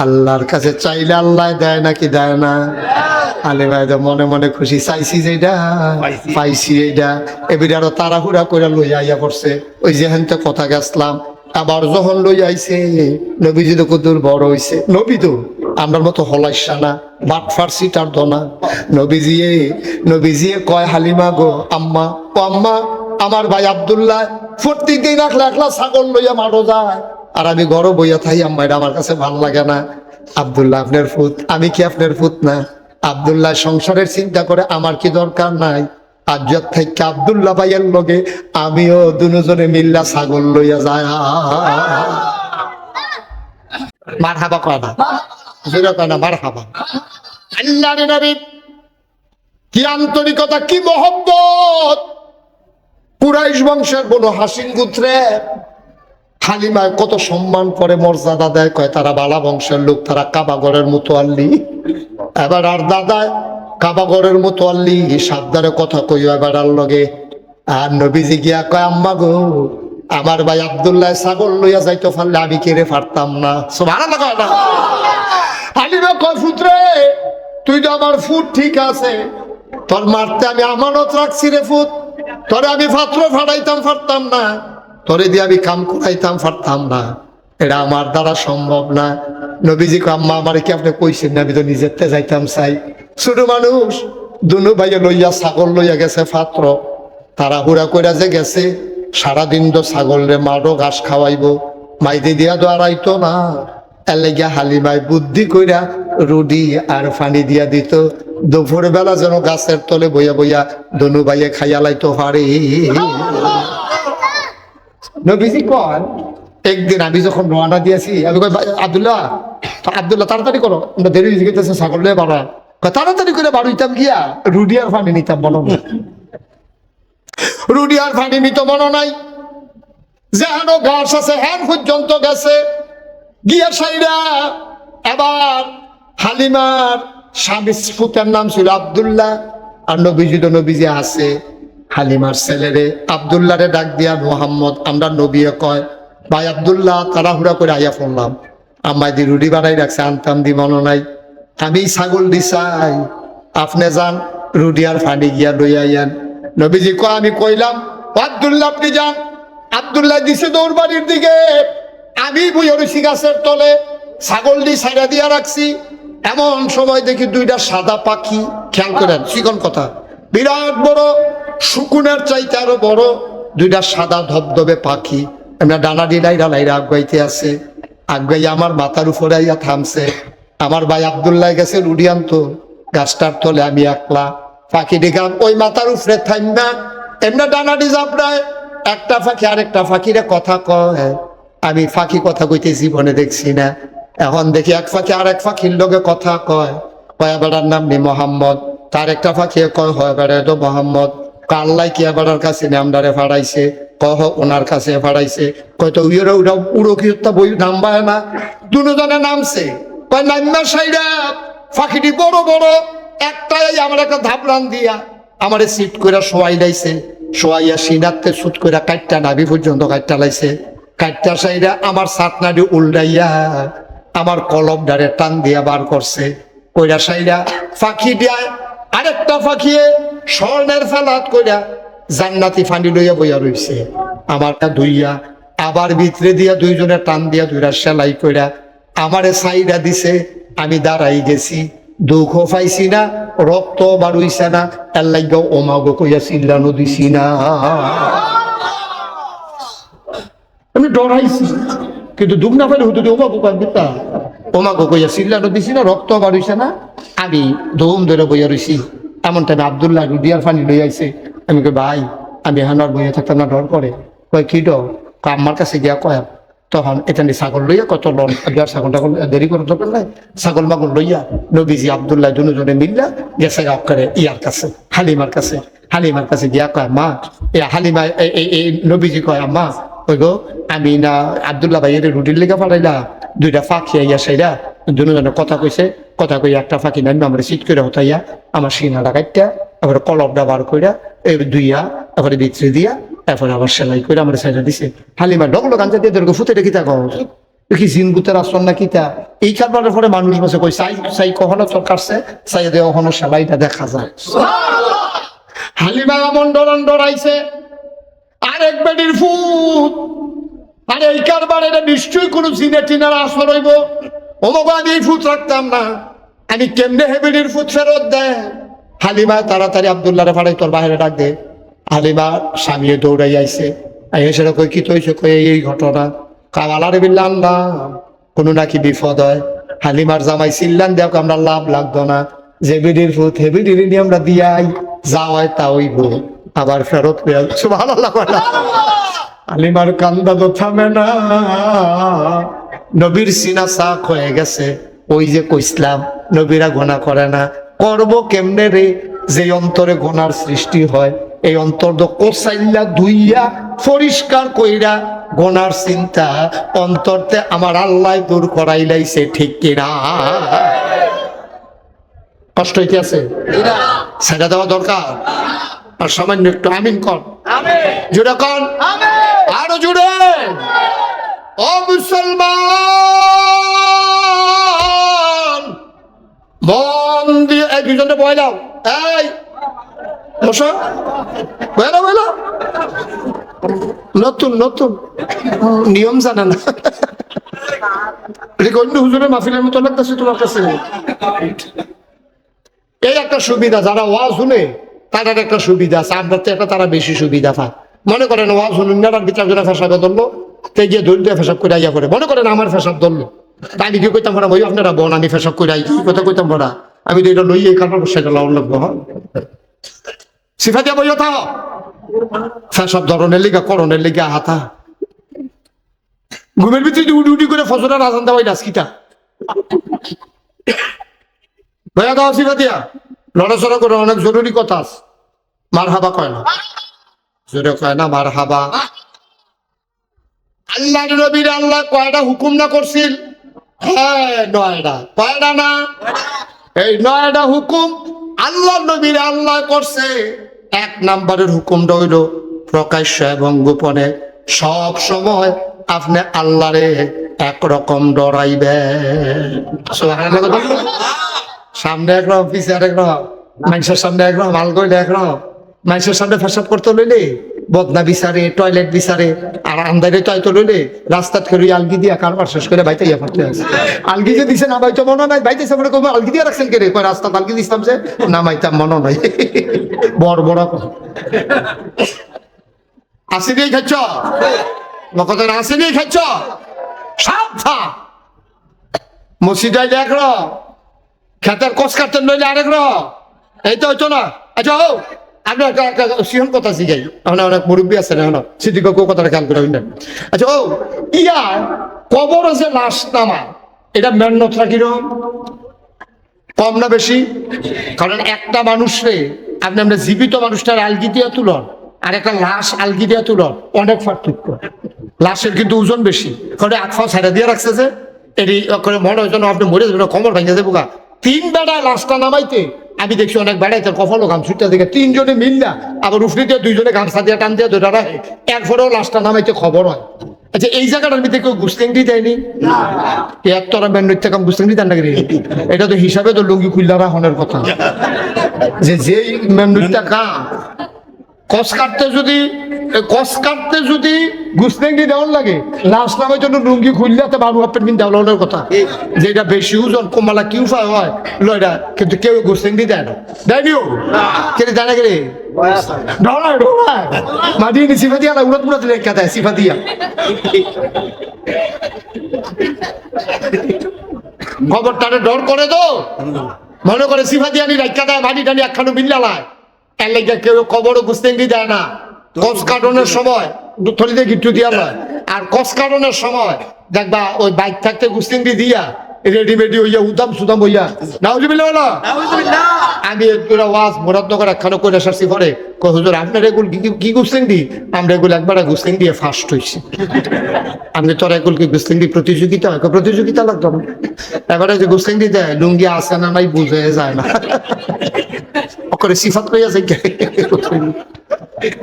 আল্লাহর কাছে চাইলে আল্লাহ দেয় নাকি দেয় না? হালিমায় তো মনে মনে খুশি, চাইছি যেটা পাইছি এইটা। এবারে আরো তাড়াহুড়া করে লই আইয়া পড়ছে। ওই যে হেনতে কথা গেছলাম, আবার যখন লই আইছে, নবীজি তো কত বড় হইছে। নবী তো আমরার মতো হলাইসা না, বাট ফার্সি তার দনা। নবীজিয়ে কয়, হালিমা গো, আম্মা, ও আম্মা, আমার ভাই আব্দুল্লাহ প্রত্যেকদিন একলা একলা ছাগল লইয়া মারো যায়, আর আমি ঘরে বইয়া থাই। আম্মা, এটা আমার কাছে ভাল লাগে না। আব্দুল্লাহ আপনার ফুত, আমি কি আপনার ফুত না? আব্দুল্লাহ সংসারের চিন্তা করে, আমার কি দরকার নাই? আজ্জাত থেকে আব্দুল্লাহ ভাইয়ের লগে আমিও দুজনে মিল্লা ছাগল লইয়া যায়। মারহাবা কয় না, জোরে কয় না মারহাবা। আল্লাহর নবী কি আন্তরিকতা, কি মহব্বত! কুরাইশ বংশের বনু হাসিম গোত্রে হালিমায় কত সম্মান করে, মর্যাদা দেয়। কয়, তারা বালা বংশের লোক, তারা কাবাগরের মুতোয়াল্লি। এবার আর দাদায় কাবাগরের মুতোয়াল্লি, সাবধানে কথা কইও এবার আর লগে। আর নবীজি গিয়া কয়, আম্মা গো, আমার ভাই আব্দুল্লাহ ছাগল লইয়া যাইতে পারলে আমি কেড়ে পারতাম না। সুবহানাল্লাহ কয় না? হালিমা কয়, ফুতরে, তুই তো আমার ফুট ঠিক আছে, তোর মারতে আমি আমানত রাখছি রে ফুট, তোরে আমি পাত্র ফাটাইতাম পারতাম না, তোরে দিয়ে আমি কাম করাইতাম পারতাম না। এটা আমার দ্বারা সম্ভব না। নবীজি কয় আম্মা আমার কি আপনি কইছেন না, আমি তো নিজেরতে যাইতাম চাই। ছোট মানুষ দুনু ভাইয়া লইয়া ছাগল লইয়া গেছে পাত্র, তারা হুড়া কইরা যে গেছে, সারাদিন তো ছাগলরে মারো ঘাস খাওয়াইবো, মাইদি দিয়া তো আড়াইতো না। এর লেগিয়া হালিমায় বুদ্ধি কইরা রুডি আর পানি দিয়া দিত, দুপুর বেলা যেন গাছের তলে বইয়া বইয়া দুনু ভাইয়ে খাইয়া লাইতো পারে। নবীজি কয় একদিন আমি যখন রওনা দিয়েছি, আমি কই আব্দুল্লাহ আব্দুল্লাহ তাড়াতাড়ি করো, আমরা দেরি হয়ে গেছে, ছাগল নিয়ে বাড়া। তাড়াতাড়ি করে বাড়িতাম গিয়া রুডি আর পানি নিতাম, মনে নাই রুডি আর পানি নিত মনে নাই। যেন ঘাস আছে হ্যান পর্যন্ত গেছে গিয়া সাইরা। এবার হালিমার স্বামী পুতের নাম ছিল আব্দুল্লাহ, আর নবীজি আছে। হালিমার ছেলেরে আব্দুল্লাহরে ডাক দিয়া মোহাম্মদ, আমরা নবী কয় ভাই আব্দুল্লাহ তাড়াহুড়া করে আইয়া পড়লাম, আমায় দি রুডি বানাই রাখছে, আনতাম দি মনে নাই, আমি ছাগল দি চাই, আপনি যান রুডি আর ফানি গিয়া লই আইয়ান। নবীজি কয় আমি কইলাম আব্দুল্লাহ আপনি যান। আব্দুল্লাহ দিছে দৌড় বাড়ির দিকে, আমি বইয়া রইছি গাছের তলে, ছাগল দি ছাইড়া দিয়া রাখছি। এমন সময় দেখি দুইটা সাদা পাখি, খেয়াল করেন চিকন কথা, বিরাট বড়, শুকুনের চাইতে আরো বড় দুইটা সাদা ধবধবে পাখি, আমরা ডানা ডিলাইরা লাইরা আগাইতে আছে। আগাই আমার মাথার উপরে আইয়া থামছে। আমার ভাই আব্দুল্লাহ গেছে রুডি আনতো, গাছটার তলে আমি একলা, পাখি ডেকে ওই মাথার উপরে থাম না, এমনি ডানা ডি জাপড়ায়। একটা পাখি আরেকটা পাখিরে কথা কয়, আমি পাখি কথা কইতে জীবনে দেখছি না। এখন দেখি এক পাখি আর এক পাখির লগে কথা কয়, কয় বেড়ার নাম নি মোহাম্মদ। তার একটা পাখি কয় হয় বেড়ে তো মোহাম্মদ। কাল্লাই কি বেড়ার কাছে নামদারে ফাড়াইছে, কহ ওনার কাছে ফাড়াইছে। কয়তো উইরা উড়া উড়ো কি বই নামবায় না, দুজনে নামছে। কয় নাম্মা সাইডা পাখিটি বড় বড়, একটাই আমার একটা ধাপড়ান দিয়া আমারে সিট করে শোয়াই লাইছে, শোয়াইয়া সিনাতে সুট করে কাটটা নাবি পর্যন্ত কাটটা লাইছে। কাটটা সাইডা আমার সাতনাডি উল্টাইয়া আমার কলম ডারে টান দিয়া বার করছে। কইরা সাইডা পাখি দিয়া আরেকটা পাখিয়ে স্বর্ণের ফালাত কইরা জান্নাতি ফান্ডি লইয়া বইয়া রইছে। আমারটা ধুইয়া আবার ভিতরে দিয়া দুইজনে টান দিয়া দুইরা সেলাই কইরা আমারে সাইডা দিছে। আমি দাঁড়াই গেছি, দুঃখ পাইছি না, রক্ত বাড়ুইছে না, এর লাগা ওমাগো কইয়া চিল্লানো দিছি না। আমি ডরাইছি, কিন্তু দুঃখ না পাইলে হতো ওমাগো কান দিতা, ওমাগো কইয়া চিল্লানো দিছি না, রক্ত বাড়ুইছে না। আমি ধুম ধরে বইয়া রইছি। এমন টাইমে আব্দুল্লাহ রুডিয়ার পানি লই আইছে। আমি কই ভাই আমি হানার বইয়া থাকতাম না, ডর করে। কয় কি ডর? আমার কাছে গিয়া কয়, তখন এটা নিয়ে ছাগল লইয়া কত লন ছাগল টাগল দেরি করে দরকার নাই, ছাগল মাগল লইয়া নবীজি আব্দুল্লাহ দুজনে মিল্লা গেছে করে ইয়ার কাছে, হালিমার কাছে। হালিমার কাছে গিয়া কয় মা, হালিমা এই নবীজি কয় মা ওই গো আমি না আব্দুল্লাহ ভাই এর রুটির লেগে পাঠাইলা, দুইটা ফাঁকি আইয়া সেইরা দুজনে কথা কইছে। কথা কই একটা ফাঁকি নামি আমার সিট করে হতাইয়া আমার সিনাটা কাটটা, এবার কলবটা বার কইরা এই দুইয়া এবারে ভিতরে দিয়া এরপরে আবার সেলাই করে আমার সাইডা দিছে। হালিমা ডগলো গাঞ্জা দিয়ে তোর ফুটে রেখি তা কস কি জিনগুতের আসন না কিতা। এই কারবারের পরে মানুষ বসে কই চাই চাই কখনো তোর কাটছে চাই দিয়ে কখনো সেলাইটা দেখা যায়। হালিমা এমন ডরান ডরাইছে, আরেক বেডির ফুট, আরে এই কারবার এটা নিশ্চয়ই কোনো জিনে টিনার আসর হইব। ওমগো আমি এই ফুট রাখতাম না, আমি কেমনে হেবেডির ফুট ফেরত দেয়। হালিমা তাড়াতাড়ি আব্দুল্লাহরে ফাড়াই তোর বাইরে ডাক দে। হালিমা স্বামী দৌড়াই আইছে, সেটা কই কি তৈছে কই এই ঘটনা। কাওয়ালারে বিল্লা আল্লাহ কোনো নাকি বিপদ হয়। হালিমার জামাই চিল্লান দেখ আমরা লাভ লাগতো না, যে বেডির ফুট হে বেডির নিয়ে আমরা দিয়াই যা হয় তা হইব, আবার ফেরত ভালো লাগবে না। হালিমার কান্দা তো থামে না, নবীর সিনা চাক হয়ে গেছে। ওই যে কইসলাম নবীরা গোনা করে না, করবো কেমনে রে? যে অন্তরে গোনার সৃষ্টি হয় এই অন্তর তো কোসাইল্লা ধুইয়া পরিষ্কার কইরা গোনার চিন্তা অন্তরতে আমার আল্লাহ দূর করাই লাইছে, ঠিক কিনা? কষ্ট হইতে আছে, সেটা দেওয়া দরকার। আর সামান্য একটু আমিন কর, জুড়ে কর, আরো জুড়ে। ও মুসলমান মন দিয়ে এই দুজনে বয়লাও, এই বসো, বয়লা বয়লা। নতুন নতুন নিয়ম জানা না, অন্য হুজুরের মাহফিলের মতো লাগতেছে তোমার কাছে? এই একটা সুবিধা, যারা ওয়াজ শুনে তাদের একটা সুবিধা আছে, আমরা তো একটা তারা বেশি সুবিধা পায়। মনে করেন ওয়াজ শুনুন না, বিচার করে ফেসাবে ধরলো, তো গিয়ে ধৈর্য ফেসাব করে আইয়া করে, মনে করেন আমার ফেসাব ধরলো, তা আমি কি কইতাম বড়া, ওই আপনারা বোন আমি ফেসাব করে আই, কি কথা কইতাম বড়া, আমি তো এটা লই এই কারণ সেটা লাউন লাগবো। হ্যাঁ সিফাতিয়া বইও থাও ফেসাব ধরনের লিগা করণের লিগা হাতা ঘুমের ভিতরে উডি উডি করে ফজরের আজান দেওয়াই নাসকিটা ভাইয়া দাও সিফাতিয়া লড়াচড়া করে, অনেক জরুরি কথা আছে। মার হাবা কয় না, জোরে কয় না মার হাবা। আল্লাহ নবীর আল্লাহ কয়টা হুকুম না করছিল? হ্যাঁ 9টা। কয়টা না? এই 9টা হুকুম আল্লাহ নবীর আল্লাহ করছে। 1 নম্বরের হুকুমটা হইল প্রকাশ্য এবং গোপনে সব সময় আপনি আল্লাহরে একরকম ডরাইবেন। সামনে একরকম, পিছিয়ে একরকম, মানুষের সামনে একরকম, আল গইলে একরকম, মানুষের সামনে ফেসাব করতে লইলে বদনা বিচারে, টয়লেট বিচারে, আর আন্দারে টয়তো লইলে রাস্তাত করে আলগি দিয়া কারবার শেষ করে বাইতে ইয়া করতে আছে। আলগি যে দিছে না বাইতো মনে নাই, বাইতেছে মনে করবো আলগি দিয়ে রাখছেন কে রে, কয় রাস্তাত আলগি দিছিলাম যে না মাইতাম মনে নাই। বড় বড় আসি দিয়ে খাচ্ছ কথা, আসি দিয়ে খাচ্ছ সাবধান। মসজিদ আইলে এক রকম, খেতের কষ কাটতেন নইলে আরেক রকম, এই তো হইতো না। আচ্ছা ও আপনার একটা সিহন কথা শিখাই, আমরা অনেক মুরব্বী আছে না, সিদ্দিক কথাটা খেয়াল করে হইলেন। আচ্ছা ও ইয়া কবর যে লাশ নামা, এটা মেহনতটা কিরকম, কম না বেশি? কারণ একটা মানুষরে আপনি আমরা জীবিত মানুষটার আলগি দিয়া তুলন আর একটা লাশ আলগি দিয়া তুলন, অনেক পার্থক্য। লাশের কিন্তু ওজন বেশি, কারণ 8 পা ছেড়ে দিয়ে রাখছে যে এটি করে মনে হয় যেন আপনি মরে যাবেন, কমর ভাঙে যাবো গা। 3 বেড়ায় লাশটা নামাইতে আমি দেখছি অনেক বেড়াইতে কফলো গাম ছুটতে দেখে 3 জনে মিললা, আবার উফরি দিয়ে 2 জনে গামছা দিয়ে টান দিয়ে ধরে রাখে, এরপরেও লাশটা নামাইতে খবর হয়। আচ্ছা এই জায়গাটার মধ্যে কেউ গুস্তেঙ্গি দেয়নি? একতরা মেন্যুর থেকে গুস্তেঙ্গি দেন নাকি? এটা তো হিসাবে তো লুঙ্গি খুললা রাখনের কথা, যে মেন্যুরটা কাম কস কাটতে যদি গুস্তেঙ্গি দেওয়ার লাগে, লাশ নামের জন্য লুঙ্গি খুললে বাবু হাপের মিন দেওয়ার কথা, যেটা বেশি ওজন কমালা কি উপায় হয় লয়টা, কিন্তু কেউ গুস্তেঙ্গি দেয় না, দেয়নিও কে দেয় না কে ডরায় ডরায় মাদিয়ে সিফা দিয়া না উড়াত উড়াতে রেখা দেয় সিফা দিয়া। খবরটারে ডর করে তো মনে করে সিফা দিয়া নি রেখা দেয়, মাটি টানি একখানো মিল্লালায়, এর লেগে কেউ কবরও গুস্তেঙ্গি দেয় না। কস কাটনের সময় থলিতে গিট্টু দিয়া লয়, আর কস কাটনের সময় দেখবা ওই বাইক থাকতে গুস্তেঙ্গি দিয়া রেডিমেডি হইয়া উদাম সুদাম হইয়া নাউজুবিল্লাহ বলো। আমি পুরো ওয়াজ মুরাদনগর একখানো করে আসছি পরে, হুজুর আপনার এগুলো কি গুস্তেঙ্গি? আমরা এগুলো একবার গুস্তেঙ্গি ফার্স্ট হয়েছি। আমি তোর এগুলো কি গুস্তেঙ্গি প্রতিযোগিতা হয়? প্রতিযোগিতা লাগতো না, এবারে যে গুস্তেঙ্গি দেয় লুঙ্গি আছে না নাই বুঝে যায় না, করে সিফাত লইয়া যাই।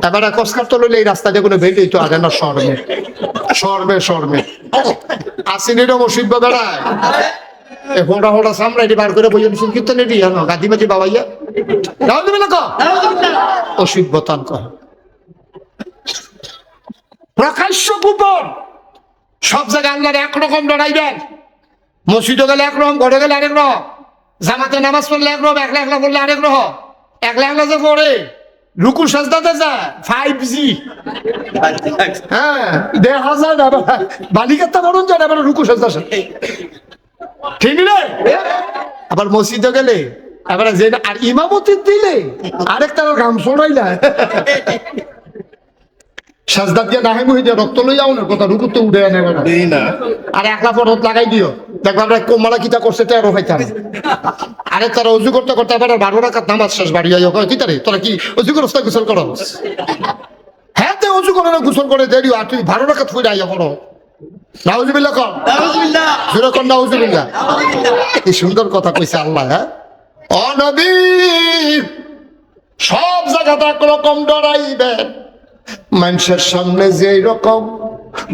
এবার কসকার তো লইলে এই রাস্তা যে কোনো বেরিয়ে তো আগে না শর্মে শর্মে শর্মে আসিনিরও মসজিদ বেড়ায় হোটা হোটা সামনে এটি বার করে বইয়া দিচ্ছেন কীর্তন এটি জানো গাদি মাঝি বাবাইয়া যাও দেবে না অসিত বতান কহ প্রকাশ্য গোপন সব জায়গায় আল্লাহর একরকম ডরাইবেন। মসজিদে গেলে একরকম, ঘরে গেলে আরেক রকম, জামাতে নামাজ পড়লে একরকম, একলা একলা পড়লে আরেক রকম, একলা একলা যে পড়ে রুকু সাজদাতে যায় 5G, হ্যাঁ 1000 না বালিকাত্তা বরণ যায় আবার রুকু সাজদা ঠিক রে। আবার মসজিদে গেলে আবার যে আর ইমামতি দিলে আরেক তার গাম ছড়াইলা সাজদা দিয়ে না হেমু হইয়া রক্ত লই যাও না কথা, রুকু তো উঠে আনে না, আর একলা ফরত লাগাই দিও দেখবা আমরা কোমালা কিতা করছে তেরো হইতাম। আরে তারা উজু করতে করতে আবার 12 রাকাত নামাজ শেষ বাড়ি যাই কি তারে তোরা কি উজু করছ না গোসল করো? হ্যাঁ তে উজু করে না গোসল করে দেরি, আর তুই 12 রাকাত ফুইরা আইয়া করো। নাউজুবিল্লাহ কর, নাউজুবিল্লাহ জোরে কর, নাউজুবিল্লাহ। কি সুন্দর কথা কইছে আল্লাহ। হ্যাঁ ও নবী সব জায়গাতে একরকম ডরাইবেন, মানুষের সামনে যেই রকম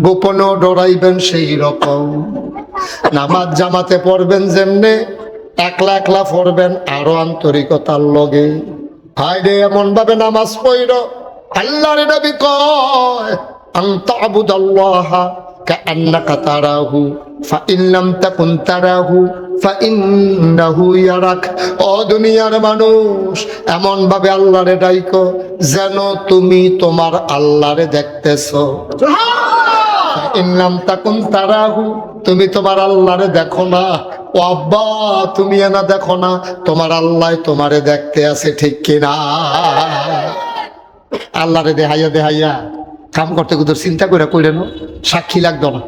গোপনেও ডরাইবেন সেই রকম। নামাজ জামাতে পড়বেন যেমনে একলা একলা পড়বেন আরো আন্তরিকতার লগে। হায়রে এমন ভাবে নামাজ পড়ল আল্লাহর নবী কয় আনতা আবুদাল্লাহ কাআন্নাকা তারাহু ফাইন লাম তাকুন তারাহু ফাইন্নাহু ইয়ারাক। ও দুনিয়ার মানুষ, এমন ভাবে আল্লাহরে ডাইকো যেন তুমি তোমার আল্লাহরে দেখতেছো। ফাইন লাম তাকুন তারাহু, তুমি তোমার আল্লাহরে দেখো না। ও আব্বা, তুমি না দেখো না, তোমার আল্লাহ তোমারে দেখতে আছে, ঠিক কিনা? আল্লাহরে দেখাইয়া দেখাইয়া কাম করতে করতে চিন্তা করে কইলেন, সাক্ষী লাগতো না,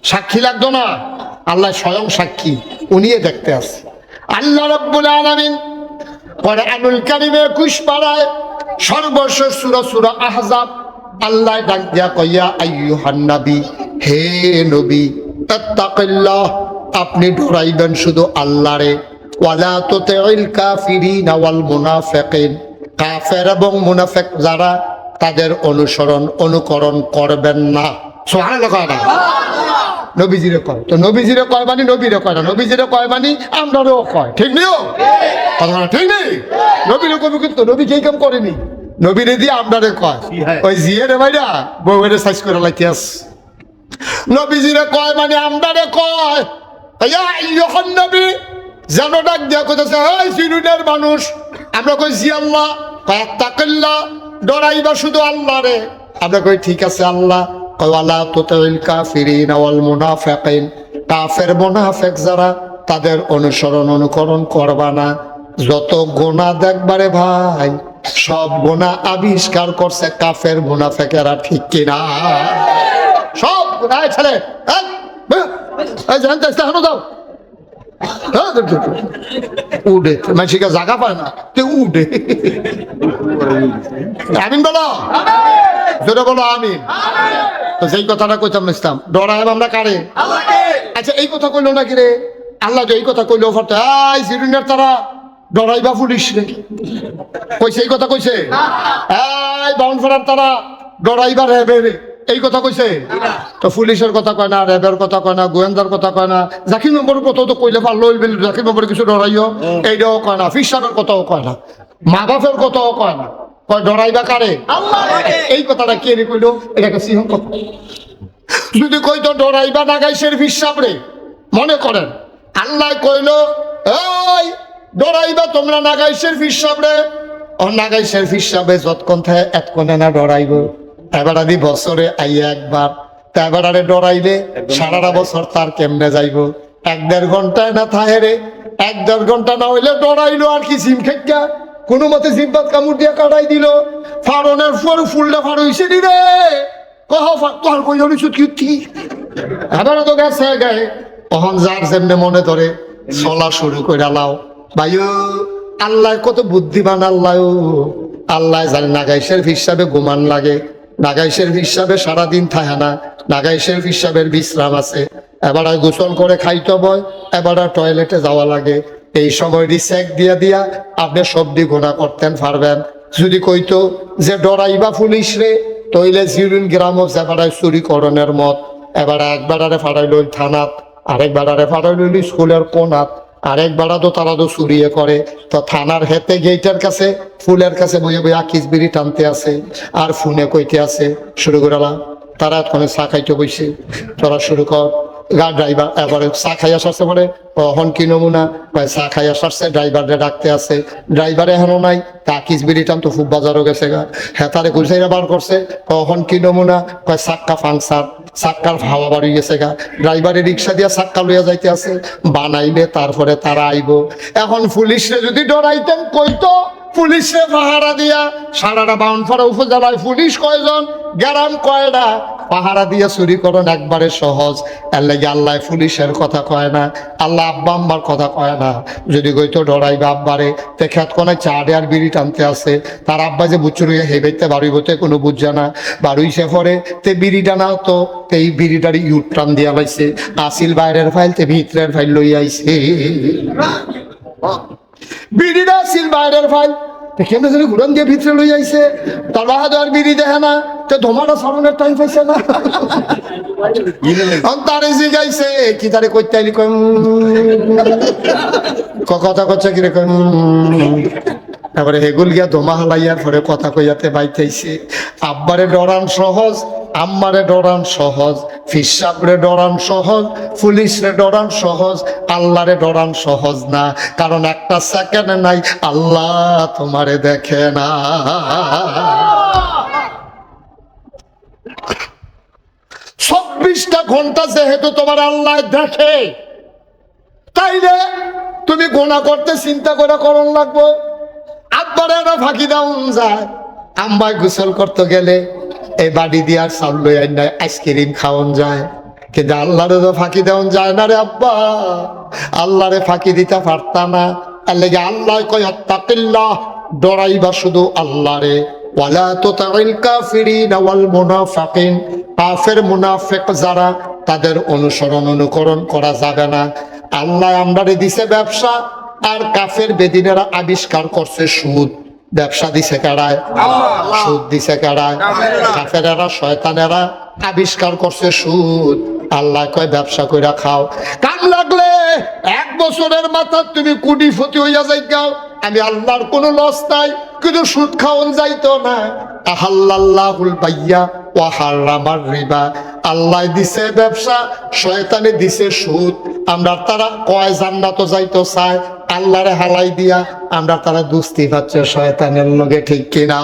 সাক্ষী লাগতো না, আল্লাহ স্বয়ং সাক্ষী, উনিয়ে দেখতে আছে। আল্লাহ রাব্বুল আলামিন কোরআনুল কারীমে 21 পারায় সর্বশেষ সূরা সূরা আহজাব আল্লাহ ডাক দিয়া কইয়া, আইয়ুহান নবী, হে নবী, তাত্তাকিল্লাহ, আপনি ডরাইবেন শুধু আল্লাহরে। ওয়ালা তুতিল কাফিরিনা ওয়াল মুনাফিকিন, কাফের এবং মুনাফিক যারা, তাদের অনুকরণ করবেন না। সুবহানাল্লাহ কয় না? নবীজিরে কয়। তো নবীজিরে কয় মানে নবীরে কয় না, নবীজিরে কয় মানে আমরাও কয়, ঠিক নিও কথা ঠিক নেই? নবীরে কবি কিন্তু নবী যেই কাম করেনি, নবীরে দিয়ে আমরারে কয়। ওই জিয়ে রে ভাইরা বউরে সাইজ করে লাইতিয়াস, নবীজিরে কয় মানে আমরারে কয়। ইয়া আইয়ুহান নবী, যেন ডাক দিয়া কইতেছে, এই জিনুনের মানুষ, আমরা কই জি আল্লাহ, কয় তাকাল্লাহ, ডরাইবা শুধু আল্লাহরে। আমরা কই ঠিক আছে আল্লাহ। ওয়ালা তুতিল কাফিরিনা ওয়াল মুনাফিকিন, কাফের মুনাফিক যারা, তাদের অনুকরণ করবা না। যত গুনাহ দেখবারে ভাই, সব গুনাহ আবিষ্কার করছে কাফের মুনাফিকেরা, ঠিক কিনা? সব গুনাহ ছেলে এই জানতে হানো দাও উড়ে, মানুষকে জায়গা পায় না, তে উড়ে। আমিন বলো, জোরে বলো আমিন। তো সেই কথাটা কইতাম ইসলাম, ডরাই আমরা কারে? আচ্ছা এই কথা কইলো নাকি রে? আল্লাহ যে এই কথা কইলো, এই জিরুনের তারা ডরাইবা পুলিশ রে কইছে, এই কথা কইছে? এই বাউন্সারার তারা ডরাইবা রেবে রে, এই কথা কইছে? তো পুলিশের কথা কয় না, র্যাবের কথা কয় না, গোয়েন্দার কথা কয় না, জাকির নম্বরের কথা তো কইলে পারলো, জাকির নম্বরে কিছু ডরাইও, এইটাও কয় না, ফিসারের কথাও কয় না, মা বাপের কথাও কয় না, কয় ডরাইবা কারে? এই কথাটা কে রে কইলো? এটা সিংহ কথা। যদি কইতো ডরাইবা নাগাইশের ফিসাব রে, মনে করেন আল্লাহ কইলো, এই ডরাইবা তোমরা নাগাইশের ফিসাব রে, ও নাগাইশের ফিসাবে যতক্ষণ থাকে এতক্ষণে না ডরাইব। এবারে দি বছরে আইয়া একবার, তা এবারে ডরাইলে সারাটা বছর তার কেমনে যাইব? 1-1.5 ঘন্টায় না থাহে রে, 1-1.5 ঘন্টা না হইলে ডরাইলো আর কি, জিম খেকা কোনো মতে জিম্বাত কামড় দিয়া কাটাই দিল, ফারনের পর ফুলটা ফার হইছে নি রে, কহ তোর কই জনি সুতি এবারে তো গেছে গায়ে। তখন যার যেমনে মনে ধরে চলা শুরু করে লাও ভাইও। আল্লাহ কত বুদ্ধিমান আল্লাহ, আল্লাহ জানে নাগাইশের হিসাবে ঘুমান লাগে, নাগাইশের হিসাবে সারাদিন থাকে না, নাগাইশের হিসাবের বিশ্রাম আছে। এবারে গোসল করে খাইতে বয়, এবারে টয়লেটে যাওয়া লাগে। এই সময় রিসেক দিয়া দিয়া আপনি সবদি গুণা করতেন পারবেন। যদি কইতো যে ডরাইবা পুলিশ রে, তইলে জিরুন গ্রামও যেবারে চুরিকরণের মত, এবারে একবারে ফাড়াইল থানাত, আরেকবারে ফাড়াইল স্কুলের কোনাত, আরেকবার তো তারা তো চুরিয়ে করে। তো থানার হেতে গেইটার কাছে ফুলের কাছে বইয়ে বইয়া কিসবিরি টানতে আছে, আর ফোনে কইতে আছে শুরু করালা। তারা এতক্ষণে চা খাইতে বইছে, তোরা শুরু কর। ড্রাইভার এবারে চা খাইয়া সারছে, বলে কখন কি নমুনা, চা খাইয়া সারছে, ড্রাইভারে ডাকতে আছে, ড্রাইভারে হেন নাই, তা কিসবিরি টান তো খুব বাজারও গেছে গা, হ্যাঁ তারে গুলসাইরা বার করছে, কখন কি নমুনা, কয় চাক্কা ফাংসার, চাক্কার হাওয়া বাড়ি গেছে গা, ড্রাইভারে রিক্সা দিয়া চাক্কা লইয়া যাইতে আছে, বানাইলে তারপরে তারা আইব। এখন পুলিশে যদি ডরাইতেন কইতো, পুলিশে পাহারা দিয়া সারাটা বাউনপাড়া উপজেলায় পুলিশ কয়জন, গ্রাম কয়টা, পাহারা দিয়া চুরিকরণ একবারে সহজ। এর লাগে আল্লাহ পুলিশের কথা কয় না, আল্লাহ আব্বা আম্মার কথা কয় না। যদি কইতো ডরাইবা আব্বারে, তে খেত কোনে চা আর বিড়ি টানতে আছে, তার আব্বা যে বুচ্চুর হইয়া হেবাইতে বাড়ি হতে কোনো বুঝছে না, বাড়ুইছে পরে তে বিড়ি টানা তো এই বিড়িটার ইউট টান দিয়া লাইছে, আসিল বাইরের ফাইল তে ভিতরের ফাইল লই আইছে, বিড়িটা আসিল বাইরের ফাইল কেমনে জানি ঘুরান দিয়ে ভিতরে লই আইছে, তার বাহাদ আর বিড়ি দেখে না, তো ধোমাটা সরণের টাইম পাইছে না, তারে জিগাইছে কি তারে কইতে আইলি, কথা কচ্ছে কিরকম, তারপরে হেগুল গিয়া ধোমা হালাইয়ার পরে কথা কইয়াতে বাইতেছে। আব্বারে ডরান সহজ, আম্মারে ডরান সহজ, ফিসাবরে ডরান সহজ, পুলিশরে ডরান সহজ, আল্লাহরে ডরান সহজ না। কারণ একটা সেকেন্ড নাই আল্লাহ তোমারে দেখে না। 24টা ঘন্টা যেহেতু তোমার আল্লাহ দেখে, তাইলে তুমি গোনা করতে চিন্তা করে করণ লাগবো। আব্বারে একটা ফাঁকি দেওয়া যায়, আম্মায় গোসল করতে গেলে এই বাড়ি দিয়ার চাউল লই আইনায় আইসক্রিম খাওয়ান যায়, কিন্তু আল্লাহরে তো ফাঁকি দেওয়া যায় না রে আব্বা। আল্লাহরে ফাঁকি দিতে পারতা না, তার লেগে আল্লাহ কয় আত্তাকিল্লাহ, ডরাইবা শুধু আল্লাহরে। ওয়ালা তুতিল কাফিরিন ওয়াল মুনাফিকিন, কাফের মুনাফিক যারা তাদের অনুসরণ অনুকরণ করা যাবে না। আল্লাহ আমরারে দিছে ব্যবসা, আর কাফের বেদিনেরা আবিষ্কার করছে সুদ। ব্যবসা দিছে কারায়? সুদ দিছে কারায়? কাফেরেরা শয়তানেরা আবিষ্কার করছে সুদ। আল্লাহ কয় ব্যবসা কইরা খাও, কাম লাগলে 1 বছরের মাথা তুমি কোটিপতি হইয়া যাইগাও, আমি আল্লাহর কোনো লস নাই। কিন্তু সুদ খাওন যাইতো না। আহাল্লাল্লাহুল বাইয়া ওয়া হারামার রিবা, আল্লাহ দিছে ব্যবসা, শয়তানে দিছে সুদ। আমরা তারা কয় জান্নাত যাইতো চায়, আল্লাহরে হালাই দিয়া আমরা তারা দুস্তি পাচ্ছে শয়তানের লগে, ঠিক কিনা?